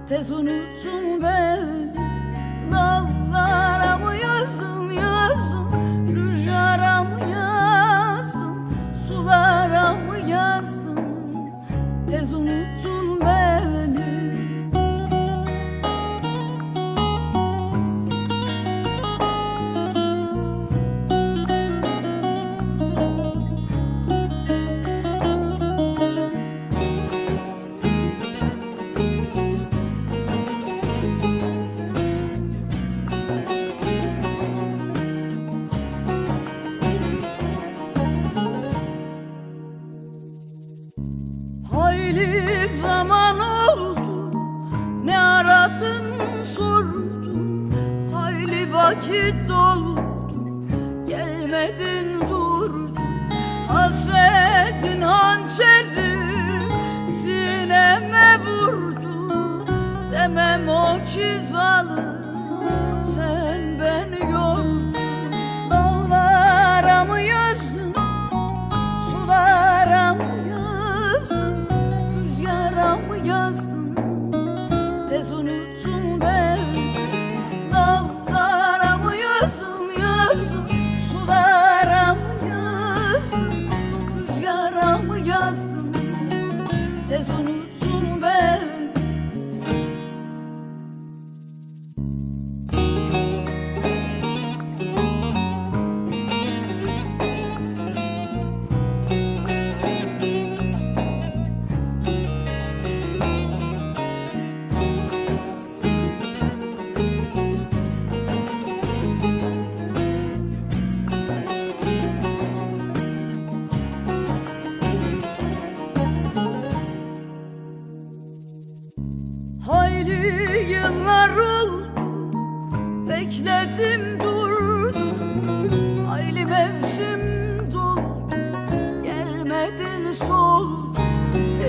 tez unuttun beni. Dağlara mı yazdım yazdım, rüzgara mı yazdım, sulara mı yazdım, tez unuttun beni. Hayli zaman oldu, ne aradın sordum, hayli vakit doldu, gelmedin durdun. Hasretin hançeri sineme vurdu, demem o ki zalim sen beni yordun. Dağlara mı yazdın, sulara mı yazdın, rüzgara mı yazdın, tez unuttun beni. Dağlara mı yazdım yazdım, sulara mı yazdım, rüzgara mı yazdım, tez unuttun beni. Hayli yıllar oldu, bekledim durdum, hayli mevsim doldu, gelmedin soldu.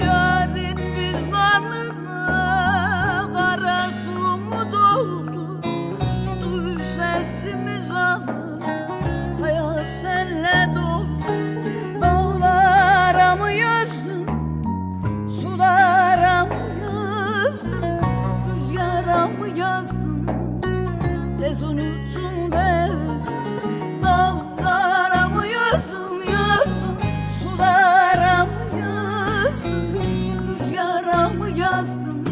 Yarın vicdanına kara su mu doldu, duy sesimiz alır, hayat senle dolu. Dağlara mı yazdın, sulara mı yazdın, rüzgara mı yazdın, tez unuttun beni. Dağlara mı yazdın yazdım, sulara mı yazdın, rüzgara mı yazdın,